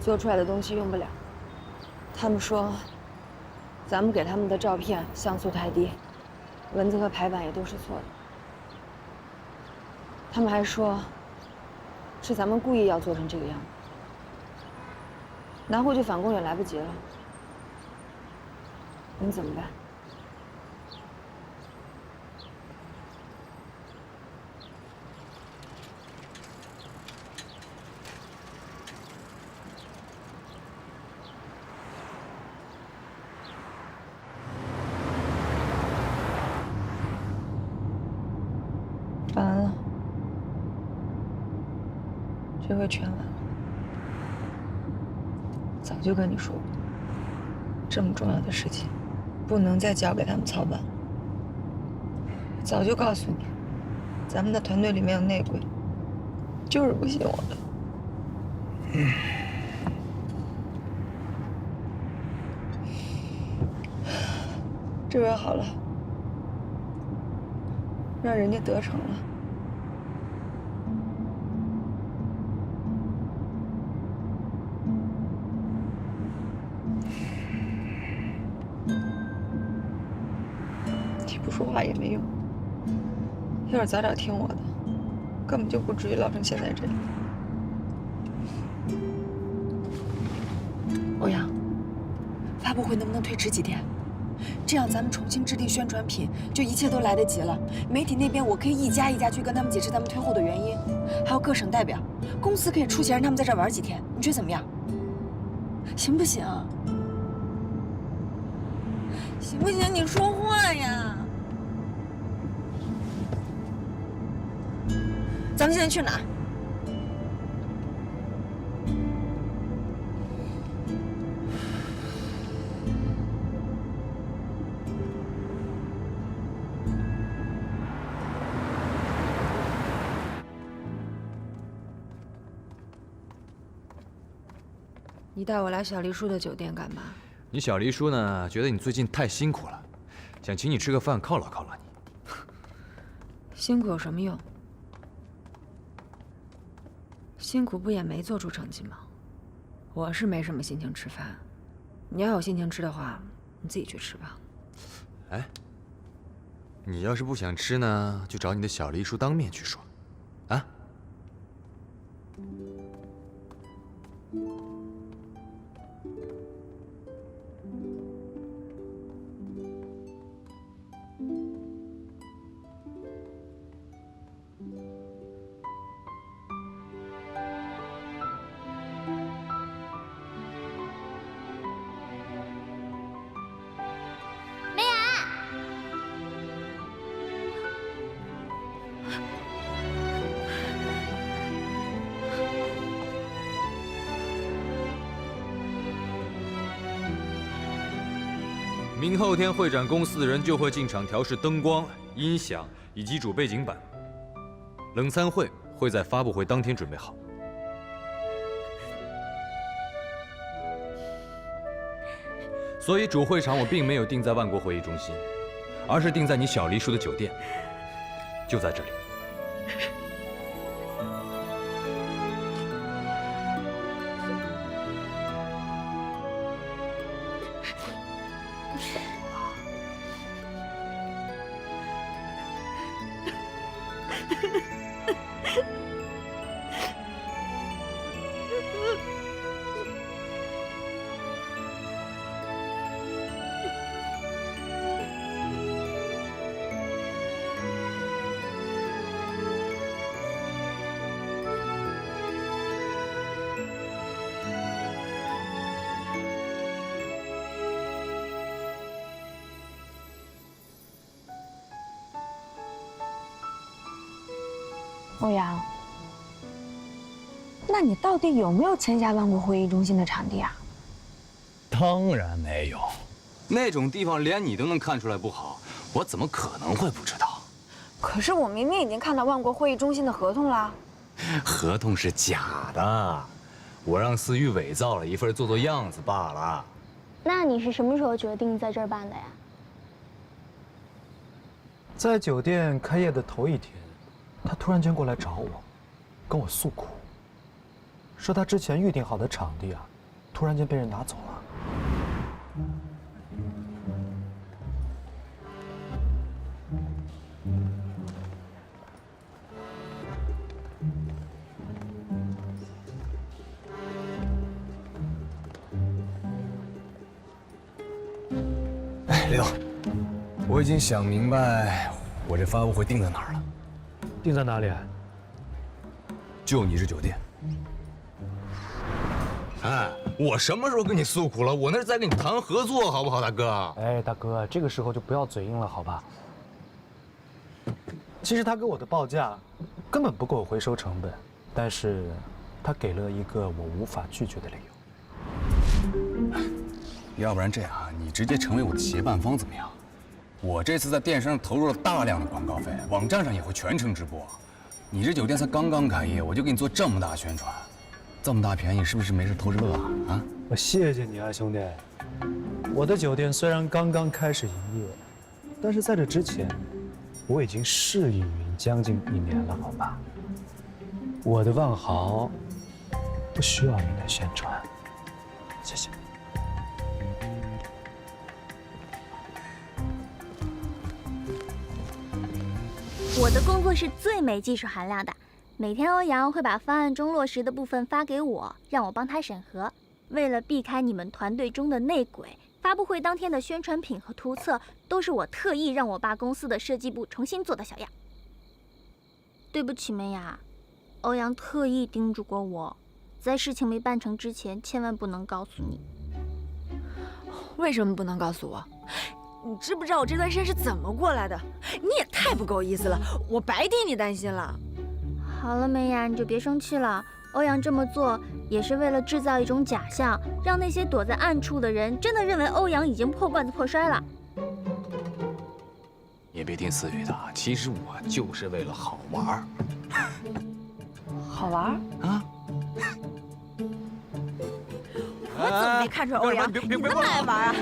[SPEAKER 16] 做出来的东西用不了。他们说，咱们给他们的照片像素太低，文字和排版也都是错的。他们还说，是咱们故意要做成这个样子，拿回去返工也来不及了。你怎么办？完了，这回全完了。早就跟你说过，这么重要的事情，不能再交给他们操办。早就告诉你，咱们的团队里面有内鬼，就是不信我的。这回好了，让人家得逞了。你不说话也没用，要是早点听我的，根本就不至于落成现在这样。欧阳，发布会能不能推迟几天？这样咱们重新制定宣传品，就一切都来得及了。媒体那边我可以一家一家去跟他们解释咱们推后的原因，还有各省代表，公司可以出钱让他们在这儿玩几天，你觉得怎么样？行不行？行不行？你说话呀！咱们现在去哪儿？你带我来小黎叔的酒店干嘛？
[SPEAKER 12] 你小黎叔呢，觉得你最近太辛苦了，想请你吃个饭犒劳犒劳你。
[SPEAKER 16] 辛苦有什么用？辛苦不也没做出成绩吗？我是没什么心情吃饭，你要有心情吃的话，你自己去吃吧。
[SPEAKER 12] 哎，你要是不想吃呢，就找你的小黎叔当面去说，啊？明后天会展公司的人就会进场调试灯光、音响以及主背景板。冷餐会会在发布会当天准备好。所以主会场我并没有定在万国会议中心，而是定在你小黎叔的酒店，就在这里。
[SPEAKER 18] 欧阳，那你到底有没有签下万国会议中心的场地啊？
[SPEAKER 15] 当然没有，
[SPEAKER 12] 那种地方连你都能看出来不好，我怎么可能会不知道？
[SPEAKER 18] 可是我明明已经看到万国会议中心的合同啦。
[SPEAKER 12] 合同是假的，我让思雨伪造了一份做做样子罢了。
[SPEAKER 14] 那你是什么时候决定在这儿办的呀？
[SPEAKER 15] 在酒店开业的头一天，他突然间过来找我，跟我诉苦，说他之前预定好的场地啊，突然间被人拿走了。
[SPEAKER 12] 哎，刘，我已经想明白，我这发布会定在哪儿了。
[SPEAKER 15] 定在哪里？
[SPEAKER 12] 就你这酒店。哎，我什么时候跟你诉苦了？我那是在跟你谈合作，好不好，大哥？
[SPEAKER 15] 哎，大哥，这个时候就不要嘴硬了，好吧？其实他给我的报价根本不够回收成本，但是他给了一个我无法拒绝的理由。
[SPEAKER 12] 要不然这样啊，你直接成为我的协办方怎么样？我这次在电视上投入了大量的广告费，网站上也会全程直播。你这酒店才刚刚开业，我就给你做这么大宣传，这么大便宜，是不是没事偷着乐啊？啊！
[SPEAKER 15] 我谢谢你啊，兄弟。我的酒店虽然刚刚开始营业，但是在这之前，我已经试运营将近1年了，好吧？我的万豪不需要你的宣传，谢谢。
[SPEAKER 14] 我的工作是最没技术含量的，每天欧阳会把方案中落实的部分发给我，让我帮他审核。为了避开你们团队中的内鬼，发布会当天的宣传品和图册都是我特意让我爸公司的设计部重新做的小样。对不起，梅雅，欧阳特意叮嘱过我，在事情没办成之前，千万不能告诉你。
[SPEAKER 16] 为什么不能告诉我？你知不知道我这段时间是怎么过来的？你也太不够意思了，我白替你担心了。
[SPEAKER 14] 好了，梅雅，你就别生气了。欧阳这么做也是为了制造一种假象，让那些躲在暗处的人真的认为欧阳已经破罐子破摔了。
[SPEAKER 12] 也别听思雨的，其实我就是为了好玩。
[SPEAKER 18] 好玩
[SPEAKER 12] 啊？
[SPEAKER 18] 没看出来欧阳，你那么爱玩啊？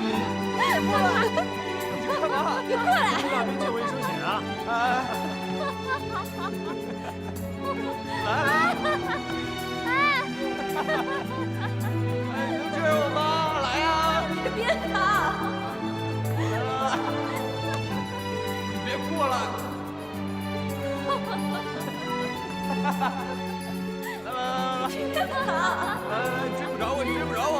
[SPEAKER 15] 干嘛？
[SPEAKER 18] 你过来！
[SPEAKER 15] 别借卫生险啊！来，能追我吗？来呀！
[SPEAKER 18] 别跑！
[SPEAKER 15] 别过来！来，追不着我，追不着我！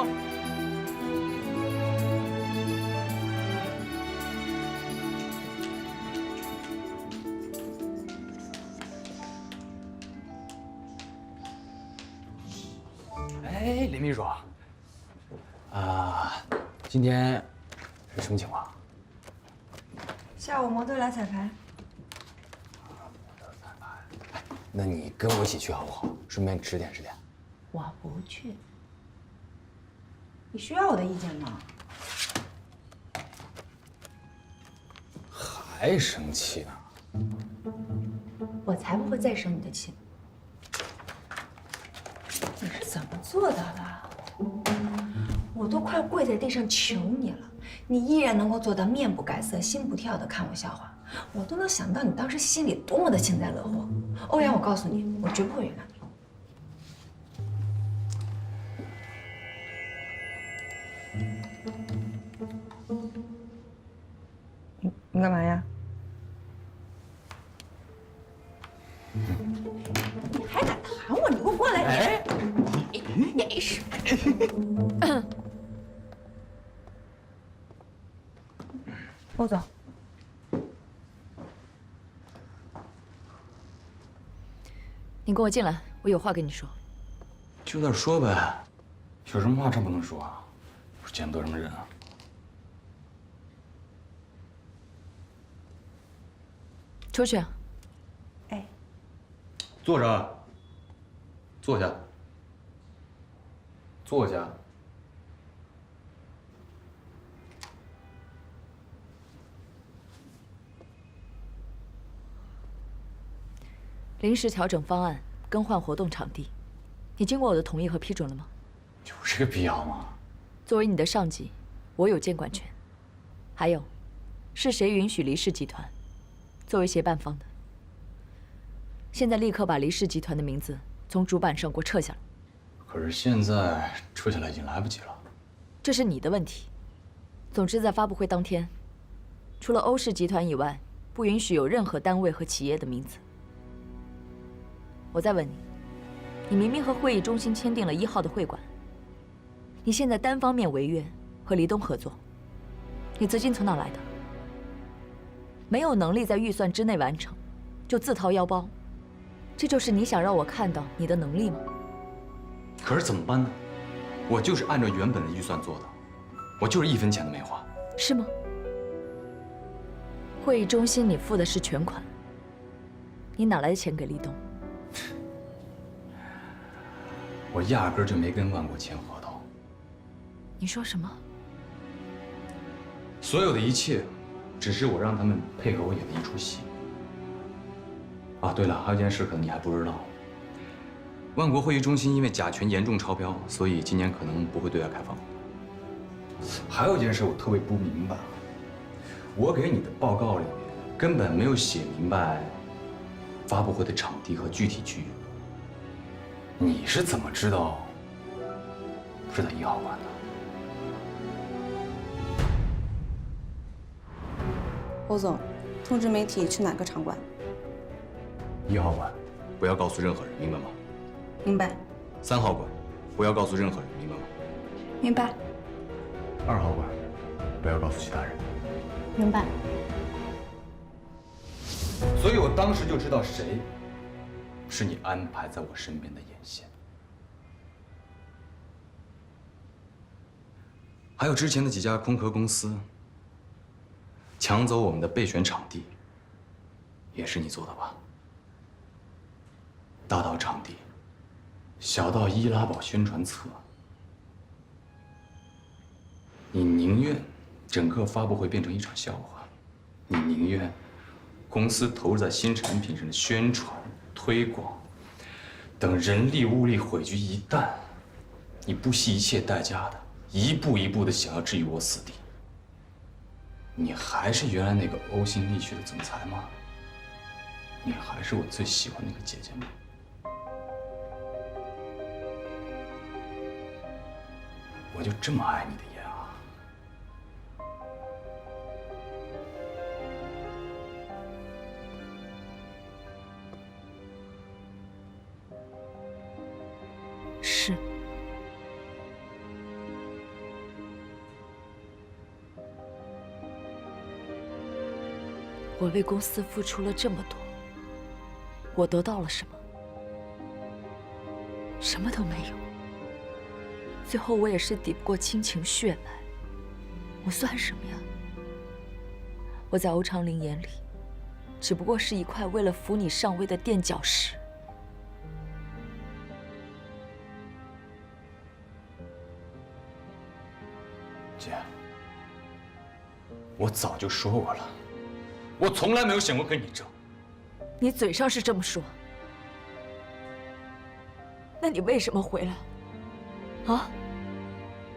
[SPEAKER 5] 哎，林秘书，今天是什么情况？
[SPEAKER 16] 下午模特来彩排。
[SPEAKER 5] 那你跟我一起去好不好？顺便指点指点。
[SPEAKER 6] 我不去。你需要我的意见吗？
[SPEAKER 5] 还生气呢？
[SPEAKER 6] 我才不会再生你的气。你是怎么做到的？我都快跪在地上求你了，你依然能够做到面不改色、心不跳的看我笑话，我都能想到你当时心里多么的幸灾乐祸。欧阳，我告诉你，我绝不会原谅你。你干嘛呀？你还敢弹我？你给我过来！
[SPEAKER 5] 哎，
[SPEAKER 6] 你是。欧总，
[SPEAKER 13] 你跟我进来，我有话跟你说。
[SPEAKER 5] 就在这说呗，有什么话这不能说啊？不是见不得什么人啊。
[SPEAKER 13] 出去。
[SPEAKER 6] 哎，
[SPEAKER 5] 坐着。坐下。坐下。
[SPEAKER 13] 临时调整方案，更换活动场地，你经过我的同意和批准了吗？
[SPEAKER 5] 有这个必要吗？
[SPEAKER 13] 作为你的上级，我有监管权。还有，是谁允许黎氏集团作为协办方的？现在立刻把黎氏集团的名字从主板上给我撤下来。
[SPEAKER 5] 可是现在撤下来已经来不及了。
[SPEAKER 13] 这是你的问题。总之，在发布会当天，除了欧氏集团以外，不允许有任何单位和企业的名字。我再问你，你明明和会议中心签订了1号的会馆，你现在单方面违约，和黎东合作，你资金从哪来的？没有能力在预算之内完成，就自掏腰包，这就是你想让我看到你的能力吗？
[SPEAKER 12] 可是怎么办呢？我就是按照原本的预算做的，我就是1分钱都没花。
[SPEAKER 13] 是吗？会议中心你付的是全款，你哪来的钱给黎东？
[SPEAKER 12] 我压根儿就没跟万国签合同。
[SPEAKER 13] 你说什么？
[SPEAKER 12] 所有的一切，只是我让他们配合我演的一出戏。啊，对了，还有件事可能你还不知道。万国会议中心因为甲醛严重超标，所以今年可能不会对外开放。还有一件事我特别不明白，我给你的报告里面根本没有写明白发布会的场地和具体区域。你是怎么知道是在1号馆的？
[SPEAKER 19] 欧总，通知媒体去哪个场馆
[SPEAKER 12] ？1号馆，不要告诉任何人，明白吗？
[SPEAKER 19] 明白。
[SPEAKER 12] 3号馆，不要告诉任何人，明白吗？
[SPEAKER 19] 明白。
[SPEAKER 12] 2号馆，不要告诉其他人。
[SPEAKER 19] 明白。
[SPEAKER 12] 所以我当时就知道谁是你安排在我身边的眼线。还有之前的几家空壳公司抢走我们的备选场地，也是你做的吧？大到场地，小到伊拉堡宣传册，你宁愿整个发布会变成一场笑话，你宁愿公司投入在新产品上的宣传、推广等人力物力汇聚一旦，你不惜一切代价的一步一步的想要置于我死地。你还是原来那个呕心沥血的总裁吗？你还是我最喜欢那个姐姐吗？我就这么爱你的妍啊！
[SPEAKER 13] 是。我为公司付出了这么多，我得到了什么？什么都没有。最后我也是抵不过亲情血脉，我算什么呀？我在欧长林眼里，只不过是一块为了扶你上位的垫脚石。
[SPEAKER 12] 姐，我早就说过了，我从来没有想过跟你争。
[SPEAKER 13] 你嘴上是这么说，那你为什么回来？啊？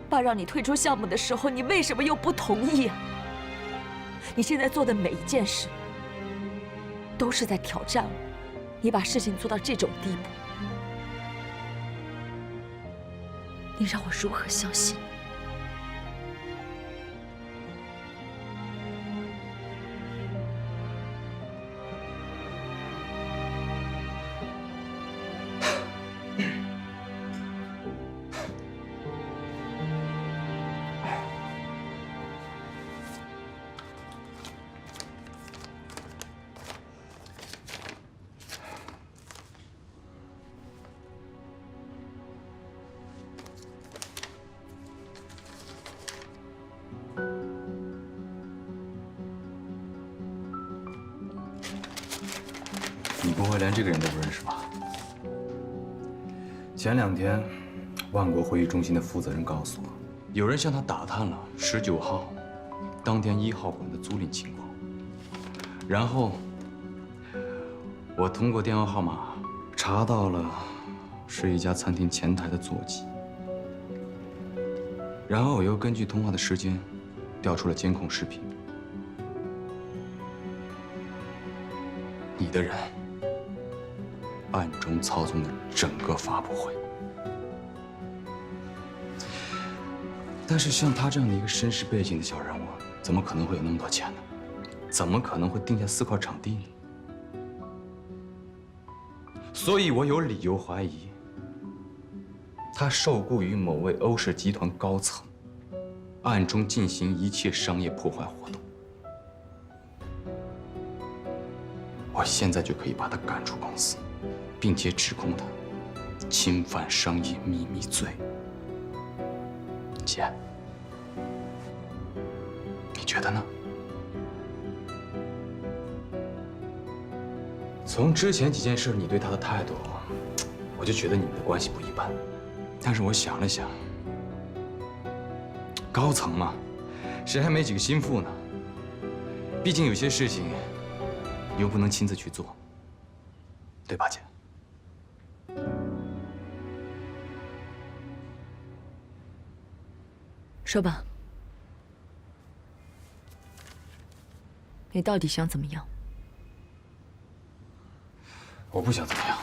[SPEAKER 13] 爸让你退出项目的时候，你为什么又不同意啊？你现在做的每一件事，都是在挑战我。你把事情做到这种地步，你让我如何相信？
[SPEAKER 12] 你不会连这个人都不认识吧？前2天，万国会议中心的负责人告诉我，有人向他打探了19号当天1号馆的租赁情况。然后，我通过电话号码查到了是一家餐厅前台的座机。然后我又根据通话的时间调出了监控视频。你的人暗中操纵了整个发布会，但是像他这样的一个身世背景的小人物，怎么可能会有那么多钱呢？怎么可能会定下4块场地呢？所以我有理由怀疑，他受雇于某位欧氏集团高层，暗中进行一切商业破坏活动。我现在就可以把他赶出公司，并且指控他侵犯商业秘密罪。姐，你觉得呢？从之前几件事你对他的态度，我就觉得你们的关系不一般。但是我想了想，高层嘛，谁还没几个心腹呢？毕竟有些事情你又不能亲自去做，对吧，姐？
[SPEAKER 13] 说吧，你到底想怎么样？
[SPEAKER 12] 我不想怎么样，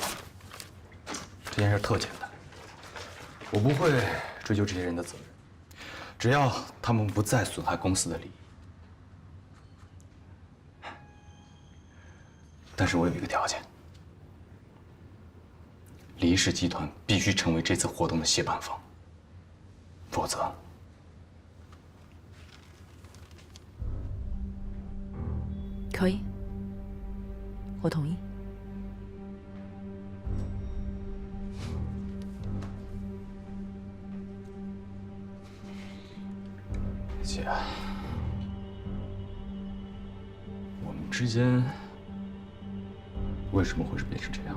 [SPEAKER 12] 这件事特简单，我不会追究这些人的责任，只要他们不再损害公司的利益。但是我有一个条件，黎氏集团必须成为这次活动的协办方，否则
[SPEAKER 13] 可以，我同意。
[SPEAKER 12] 姐，我们之间为什么会是变成这样？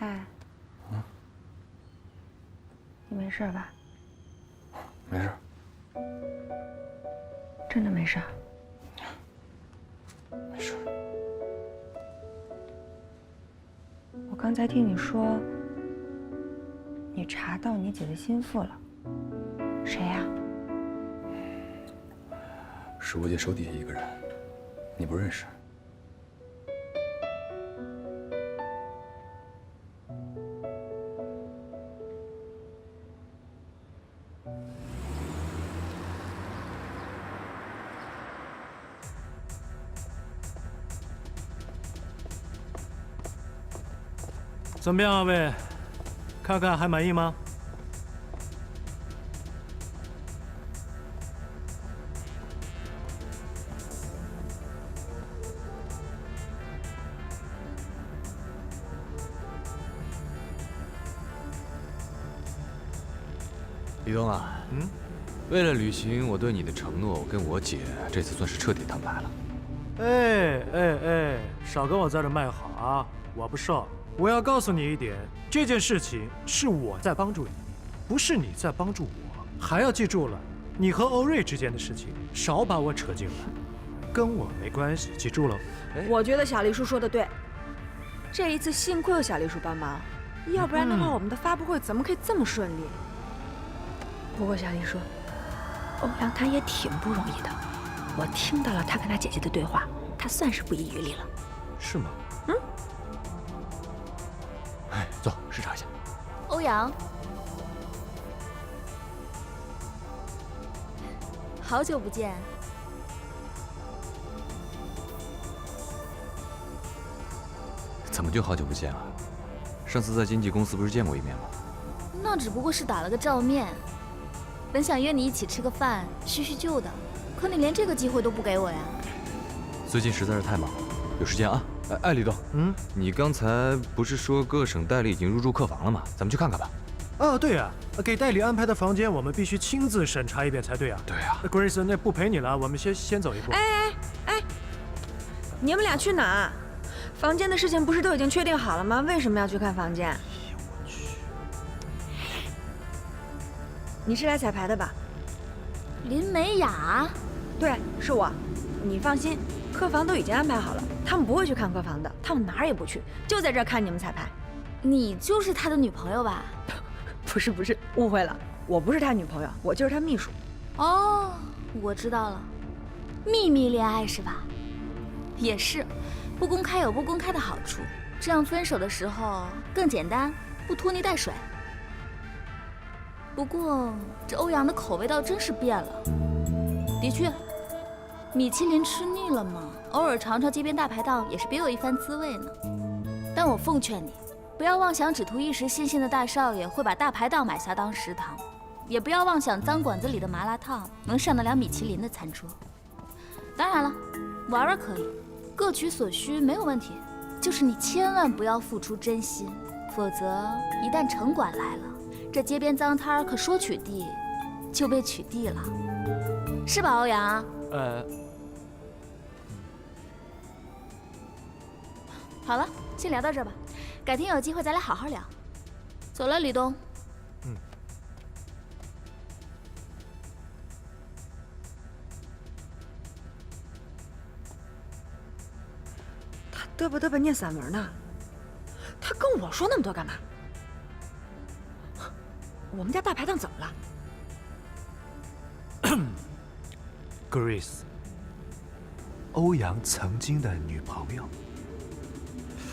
[SPEAKER 18] 哎，你没事吧？
[SPEAKER 15] 没事。
[SPEAKER 18] 真的没事？
[SPEAKER 15] 没事。
[SPEAKER 18] 我刚才听你说，你查到你姐的心腹了，谁呀？
[SPEAKER 12] 是我姐手底下一个人，你不认识。
[SPEAKER 20] 怎么样，二位？看看还满意吗？
[SPEAKER 12] 李东啊，为了履行我对你的承诺，我跟我姐这次算是彻底摊牌了。
[SPEAKER 20] 哎，少跟我在这卖好啊！我不受。我要告诉你一点，这件事情是我在帮助你，不是你在帮助我。还要记住了，你和欧瑞之间的事情，少把我扯进来，跟我没关系，记住了。
[SPEAKER 16] 我觉得小丽叔说的对，这一次幸亏有小丽叔帮忙，要不然的话，我们的发布会怎么可以这么顺利？不过小丽叔，欧阳他也挺不容易的，我听到了他跟他姐姐的对话，他算是不遗余力了。
[SPEAKER 12] 是吗？哎，走，视察一下。
[SPEAKER 14] 欧阳，好久不见。
[SPEAKER 12] 怎么就好久不见了？上次在经纪公司不是见过一面吗？
[SPEAKER 14] 那只不过是打了个照面。本想约你一起吃个饭，叙叙旧的，可你连这个机会都不给我呀。
[SPEAKER 12] 最近实在是太忙了，有时间啊。哎，李东，你刚才不是说各省代理已经入住客房了吗？咱们去看看吧。
[SPEAKER 20] 哦，对呀，给代理安排的房间，我们必须亲自审查一遍才对啊。
[SPEAKER 12] 对啊。
[SPEAKER 20] Grace， 那不陪你了，我们先走一步。
[SPEAKER 16] 哎，你们俩去哪？房间的事情不是都已经确定好了吗？为什么要去看房间？我去。你是来彩排的吧？
[SPEAKER 14] 林美雅。
[SPEAKER 16] 对，是我。你放心，客房都已经安排好了，他们不会去看客房的，他们哪儿也不去，就在这儿看你们彩排。
[SPEAKER 14] 你就是他的女朋友吧？
[SPEAKER 16] 不是，误会了，我不是他女朋友，我就是他秘书。
[SPEAKER 14] 哦，我知道了，秘密恋爱是吧？也是，不公开有不公开的好处，这样分手的时候更简单，不拖泥带水。不过这欧阳的口味倒真是变了，的确。米其林吃腻了嘛，偶尔尝尝街边大排档也是别有一番滋味呢。但我奉劝你，不要妄想只图一时新鲜的大少爷会把大排档买下当食堂，也不要妄想脏馆子里的麻辣烫能上得了米其林的餐桌。当然了，玩玩可以，各取所需没有问题，就是你千万不要付出真心，否则一旦城管来了，这街边脏摊儿可说取缔就被取缔了，是吧，欧阳？好了，先聊到这吧，改天有机会再来好好聊。走了，李东。
[SPEAKER 16] 他嘚吧嘚吧念散文呢，他跟我说那么多干嘛？我们家大排档怎么了
[SPEAKER 20] ？Grace， 欧阳曾经的女朋友。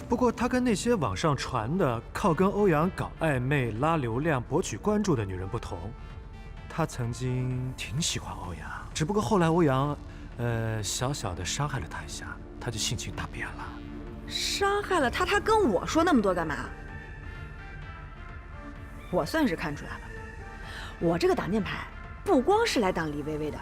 [SPEAKER 20] 不过她跟那些网上传的靠跟欧阳搞暧昧、拉流量、博取关注的女人不同，她曾经挺喜欢欧阳，只不过后来欧阳，小小的伤害了她一下，她就性情大变了。
[SPEAKER 16] 伤害了她，她跟我说那么多干嘛？我算是看出来了，我这个挡箭牌不光是来挡李薇薇的，